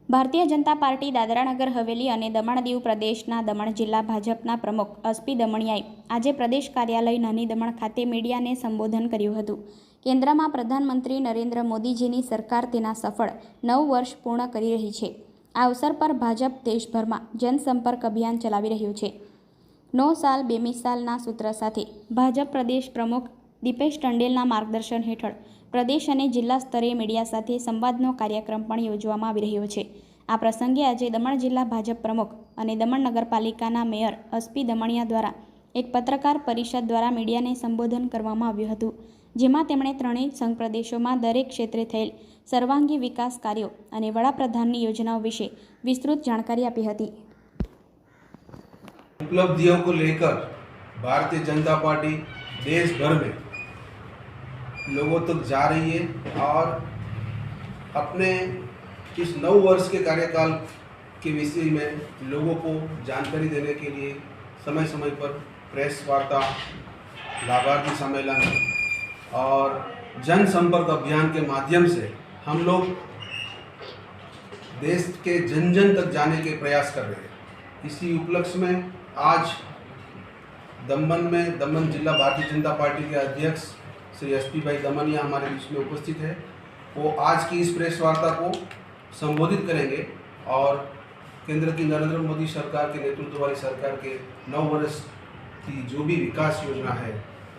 Bharatiya Janata party Dadra Nagar Haveli અને દમણ દીવ પ્રદેશના દમણ જિલ્લા ભાજપના પ્રમુખ એસપી દમણિયાએ આજે પ્રદેશ કાર્યાલય નાની દમણ ખાતે મીડિયાને સંબોધન કર્યું હતું. કેન્દ્રમાં પ્રધાનમંત્રી નરેન્દ્ર મોદીજીની સરકાર તેના સફળ 9 વર્ષ પૂર્ણ કરી રહી છે. આ અવસર પર ભાજપ દેશભરમાં જનસંપર્ક અભિયાન ચલાવી રહ્યું છે. 9 સાલ બે મિસાલના સૂત્ર સાથે ભાજપ પ્રદેશ પ્રમુખ દીપેશ ટંડેલના માર્ગદર્શન હેઠળ પ્રદેશ અને જિલ્લા સ્તરે મીડિયા સાથે સંવાદનો કાર્યક્રમ પણ યોજવામાં આવી રહ્યો છે. આ પ્રસંગે આજે દમણ જિલ્લા ભાજપ પ્રમુખ અને દમણ નગરપાલિકાના મેયર એસપી દમણિયા દ્વારા એક પત્રકાર પરિષદ દ્વારા મીડિયાને સંબોધન કરવામાં આવ્યું હતું, જેમાં તેમણે ત્રણેય સંઘ પ્રદેશોમાં દરેક ક્ષેત્રે થયેલ સર્વાંગી વિકાસ કાર્યો અને વડાપ્રધાનની યોજનાઓ વિશે વિસ્તૃત જાણકારી આપી હતી. उपलब्धियों को लेकर भारतीय जनता पार्टी देश भर में लोगों तक जा रही है और अपने इस 9 वर्ष के कार्यकाल के विषय में लोगों को जानकारी देने के लिए समय समय पर प्रेस वार्ता, लाभार्थी सम्मेलन और जनसंपर्क अभियान के माध्यम से हम लोग देश के जन जन तक जाने के प्रयास कर रहे हैं. इसी उपलक्ष्य में आज दमन में दमन जिला भारतीय जनता पार्टी के अध्यक्ष श्री एसपी भाई दमनिया हमारे बीच में उपस्थित है. वो आज की इस प्रेस वार्ता को संबोधित करेंगे और केंद्र की नरेंद्र मोदी सरकार के नेतृत्व वाली सरकार के 9 वर्ष की जो भी विकास योजना है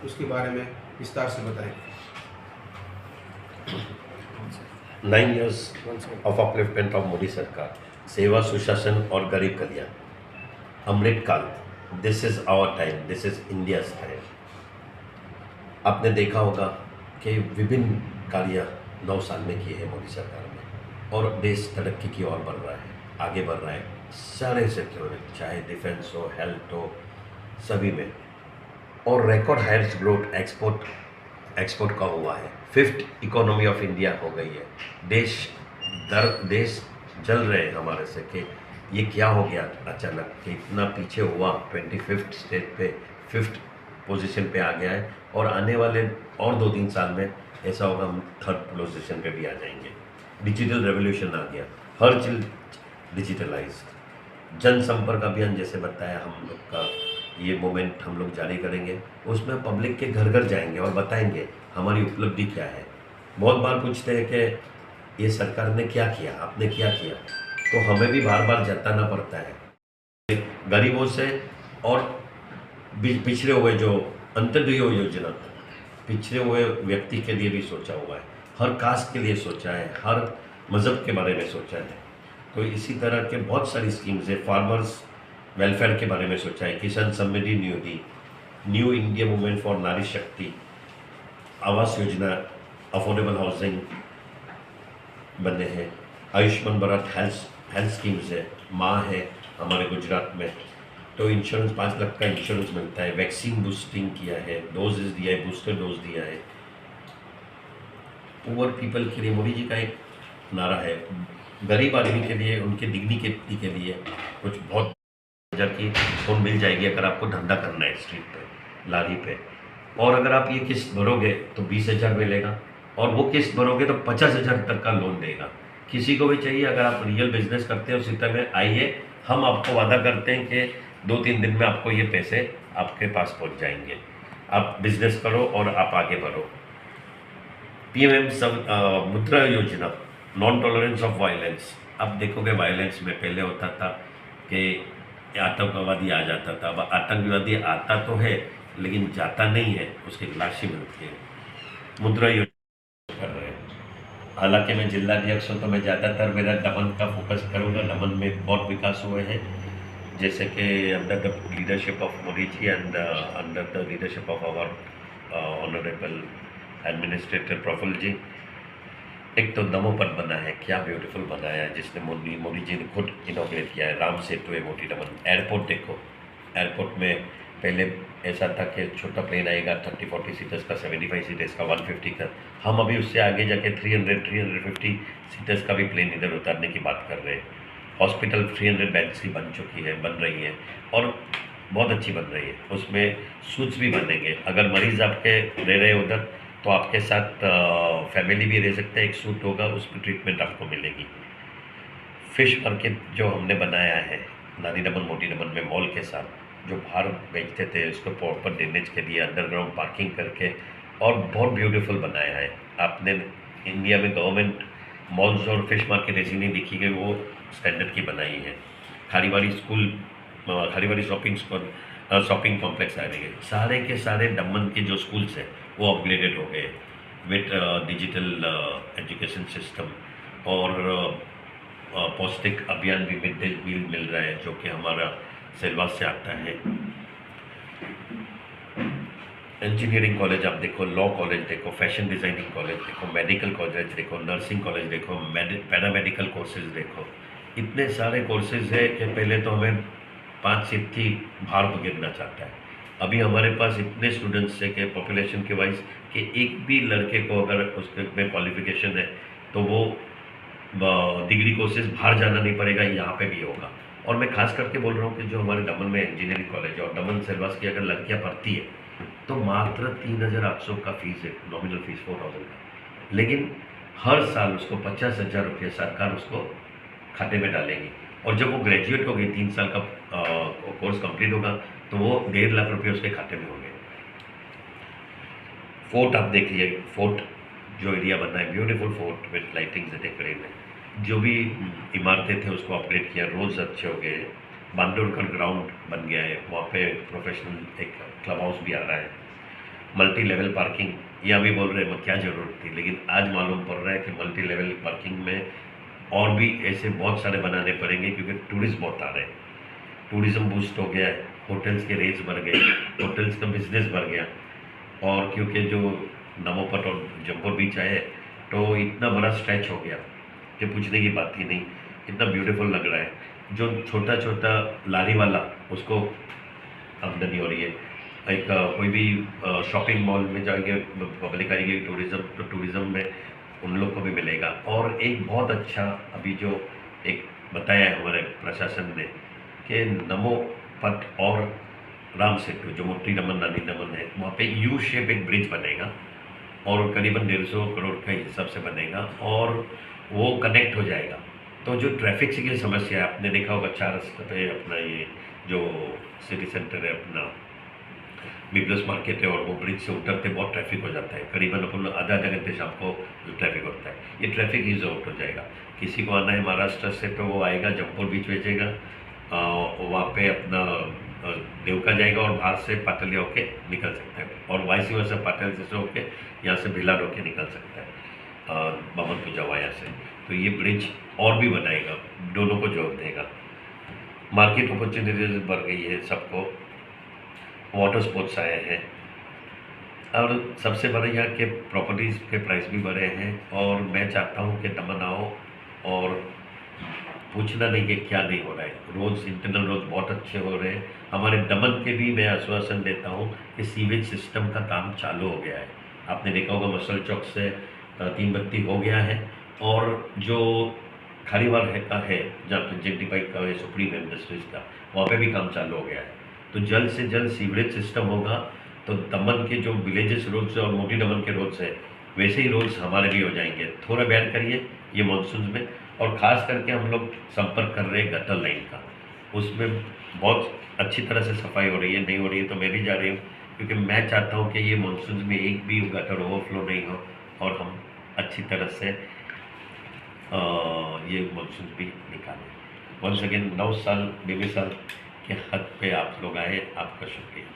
उसके बारे में विस्तार से बताएंगे. 9 years of upliftment of Modi सरकार, सेवा सुशासन और गरीब कल्याण, Amrit Kaal, this is our time, this is India's time. आपने देखा होगा कि विभिन्न कार्य 9 साल में किए हैं मोदी सरकार ने और देश तरक्की की ओर बढ़ रहा है, आगे बढ़ रहा है सारे सेक्टरों में, चाहे डिफेंस हो, हेल्थ हो, सभी में. और रिकॉर्ड हाइस्ट ग्रोथ एक्सपोर्ट का हुआ है. 5th इकोनॉमी ऑफ इंडिया हो गई है. देश जल रहे हैं हमारे से कि ये क्या हो गया अचानक कि इतना पीछे हुआ. 25th स्टेज पे 5th पोजीशन पे आ गया है और आने वाले और 2-3 साल में ऐसा होगा हम 3rd पोजीशन पे भी आ जाएंगे. डिजिटल रेवोल्यूशन आ गया, हर चीज डिजिटलाइज. जनसंपर्क अभियान जैसे बताया हम लोग का ये मोमेंट हम लोग जारी करेंगे. उसमें पब्लिक के घर घर जाएंगे और बताएंगे हमारी उपलब्धि क्या है. बहुत बार पूछते हैं कि ये सरकार ने क्या किया, आपने क्या किया, तो हमें भी बार बार जताना पड़ता है. गरीबों से और पिछड़े हुए जो अंत्योदय योजना, पिछड़े हुए व्यक्ति के लिए भी सोचा हुआ है, हर कास्ट के लिए सोचा है, हर मज़हब के बारे में सोचा है. तो इसी तरह के बहुत सारी स्कीम्स है. फार्मर्स वेलफेयर के बारे में सोचा है, किसान समृद्धि निधि, न्यू इंडिया मूवमेंट फॉर नारी शक्ति, आवास योजना, अफोर्डेबल हाउसिंग बने हैं, आयुष्मान भारत हेल्थ स्कीम्स है, माँ है हमारे गुजरात में तो इंश्योरेंस 5 लाख का इंश्योरेंस मिलता है. वैक्सीन बूस्टिंग किया है, डोजेज दिया है, बूस्टर डोज दिया है. पुअर पीपल के लिए मोदी जी का एक नारा है, गरीब आदमी के लिए, उनके डिग्निटी के लिए कुछ बहुत की लोन मिल जाएगी अगर आपको धंधा करना है स्ट्रीट पे, लारी पे. और अगर आप ये किस्त भरोगे तो 20,000 मिलेगा और वो किस्त भरोगे तो 50,000 तक का लोन देगा. किसी को भी चाहिए, अगर आप रियल बिजनेस करते हो उसी तरह आइए, हम आपको वादा करते हैं कि 2-3 दिन में आपको ये पैसे आपके पास पहुंच जाएंगे. आप बिजनेस करो और आप आगे बढ़ो. पीएम मुद्रा योजना, नॉन टॉलरेंस ऑफ वायलेंस. आप देखोगे वायलेंस में पहले होता था कि आतंकवादी आ जाता था, अब आतंकवादी आता तो है लेकिन जाता नहीं है, उसकी लाश ही मिलती है. मुद्रा योजना कर रहे हैं. हालांकि मैं जिलाध्यक्ष हूँ तो मैं ज़्यादातर मेरा दमन का फोकस करूँगा. दमन में बहुत विकास हुए हैं, जैसे कि under the leadership of Modi ji and under the leadership of our honourable administrator Praful ji. एक तो दमो पथ बना है, क्या ब्यूटीफुल बनाया है, जिसने मोदी जी ने खुद इनॉग्रेट किया है. राम सेतु है मोती दमन. एयरपोर्ट देखो, एयरपोर्ट में पहले ऐसा था कि छोटा प्लेन आएगा 30-40 सीटर्स का, 75 सीटर्स का, 150 का. हम अभी उससे आगे जाके 300-350 सीटर्स का भी प्लेन इधर उतारने की बात कर रहे हैं. हॉस्पिटल 300 बेड्स की बन चुकी है, बन रही है और बहुत अच्छी बन रही है। उसमें सूट्स भी बनेंगे। अगर मरीज़ आपके रह रहे उधर तो आपके साथ फैमिली भी रह सकते हैं, एक सूट होगा, उस पर ट्रीटमेंट आपको मिलेगी। फिश मार्केट जो हमने बनाया है नानी दमन मोटी दमन में मॉल के साथ, जो बाहर बेचते थे उसको प्रॉपर ड्रेनेज के लिए अंडरग्राउंड पार्किंग करके और बहुत ब्यूटीफुल बनाया है। आपने इंडिया में गवर्नमेंट मॉल्स और फिश मार्केट ऐसी नहीं दिखी गई, वो स्टैंडर्ड की बनाई है। खारीवाड़ी स्कूल, खारीवाड़ी शॉपिंग कॉम्प्लेक्स आ रही है। सारे के सारे दमन के जो स्कूल्स हैं वो अपग्रेडेड हो गए विथ डिजिटल एजुकेशन सिस्टम और पौष्टिक अभियान भी मिड डे मील मिल रहा है जो कि हमारा सिलेबस से आता है। इंजीनियरिंग कॉलेज आप देखो, लॉ कॉलेज देखो, फैशन डिज़ाइनिंग कॉलेज देखो, मेडिकल कॉलेज देखो, नर्सिंग कॉलेज देखो, पैरामेडिकल कोर्सेज देखो। इतने सारे कोर्सेज है कि पहले तो हमें 5 सीट थी, भार गिरना चाहता है। अभी हमारे पास इतने स्टूडेंट्स है कि पॉपुलेशन के वाइज कि एक भी लड़के को अगर उसके में क्वालिफिकेशन है तो वो डिग्री कोर्सेज बाहर जाना नहीं पड़ेगा, यहाँ पे भी होगा। और मैं खास करके बोल रहा हूँ कि जो हमारे दमन में इंजीनियरिंग कॉलेज है और दमन सिलेबस की अगर लड़कियाँ पढ़ती है तो मात्र 3,800 का फीस है, नॉमिनल फीस 4,000 का, लेकिन हर साल उसको 50,000 रुपये सरकार उसको खाते में डालेगी। और जब वो ग्रेजुएट होगी, 3 साल का कोर्स कंप्लीट होगा, तो वो 1.5 लाख रुपये उसके खाते में होंगे। फोर्ट आप देखिए, फोर्ट जो एरिया बना है, ब्यूटीफुल फोर्ट विथ लाइटिंग से डेकोरेट है। जो भी इमारतें थे उसको अपग्रेड किया, रोड्स अच्छे हो गए, बांदोड़कर ग्राउंड बन गया है, वहाँ पे प्रोफेशनल एक क्लब हाउस भी आ रहा है, मल्टी लेवल पार्किंग। ये अभी बोल रहे हैं क्या ज़रूरत थी, लेकिन आज मालूम पड़ रहा है कि मल्टी लेवल पार्किंग में और भी ऐसे बहुत सारे बनाने पड़ेंगे क्योंकि टूरिस्ट बहुत आ रहे हैं। टूरिज़्म बूस्ट हो गया है, होटल्स के रेट्स बढ़ गए, होटल्स का बिजनेस बढ़ गया। और क्योंकि जो नमोपट और जम्पर बीच आए तो इतना बड़ा स्ट्रेच हो गया कि पूछने की बात ही नहीं, इतना ब्यूटीफुल लग रहा है। जो छोटा छोटा लारी वाला उसको आमदनी हो रही है। एक कोई भी शॉपिंग मॉल में जाएंगे, पब्लिक आएगी टूरिज़्म, तो टूरिज़्म में उन लोग को भी मिलेगा। और एक बहुत अच्छा अभी जो एक बताया है हमारे प्रशासन ने कि नमो पथ और राम सेतु जो मोटी दमन नानी दमन है, वहाँ पे यू शेप एक ब्रिज बनेगा और करीबन 150 करोड़ के हिसाब से बनेगा और वो कनेक्ट हो जाएगा। तो जो ट्रैफिक की समस्या है, आपने देखा होगा 4 रास्ते पे अपना ये जो सिटी सेंटर है अपना बिगलस मार्केट है और वो ब्रिज से उतरते बहुत ट्रैफिक हो जाता है, करीबन अपन आधा घंटे शाम को ट्रैफिक होता है। ये ट्रैफिक ईज आउट हो जाएगा। किसी को आना है महाराष्ट्र से तो वो आएगा, जमपुर बीच भेजेगा, वहाँ पे अपना देवका जाएगा और बाहर से पाटलिया होके निकल सकता है और वाइस वर्सा पाटल से होके यहाँ से भिलाड होके निकल सकता है बामन पूजा वाया से। तो ये ब्रिज और भी बनाएगा, दोनों को जोड़ देगा। मार्केट अपॉर्चुनिटीज बढ़ गई है सबको, वाटर स्पोर्ट्स आए हैं और सबसे बड़ा यहाँ के प्रॉपर्टीज़ के प्राइस भी बढ़े हैं। और मैं चाहता हूँ कि दमन आओ और पूछना नहीं कि क्या नहीं हो रहा है। रोड्स, इंटरनल रोड्स बहुत अच्छे हो रहे हैं। हमारे दमन के भी मैं आश्वासन देता हूँ कि सीवेज सिस्टम का काम चालू हो गया है। आपने देखा होगा मसल चौक से 3 बत्ती हो गया है और जो खारीवाल है जहाँ पर जेटी का है, सुप्रीम इंडस्ट्रीज का, वहाँ पे भी काम चालू हो गया है। तो जल्द से जल्द सीवरेज सिस्टम होगा तो दमन के जो विलेजेस रोड्स और मोटी दमन के रोड्स हैं वैसे ही रोड्स हमारे भी हो जाएंगे। थोड़ा बैर करिए ये मानसून में। और ख़ास करके हम लोग संपर्क कर रहे हैं गटर लाइन का, उसमें बहुत अच्छी तरह से सफाई हो रही है। नहीं हो रही है तो मैं भी जा रही हूँ क्योंकि मैं चाहता हूँ कि ये मानसून में एक भी गटर ओवरफ्लो नहीं हो और हम अच्छी तरह से ये मानसून भी निकालें। वंस अगेन 9 साल 20 साल के हद पे आप लोग आए, आपका शुक्रिया।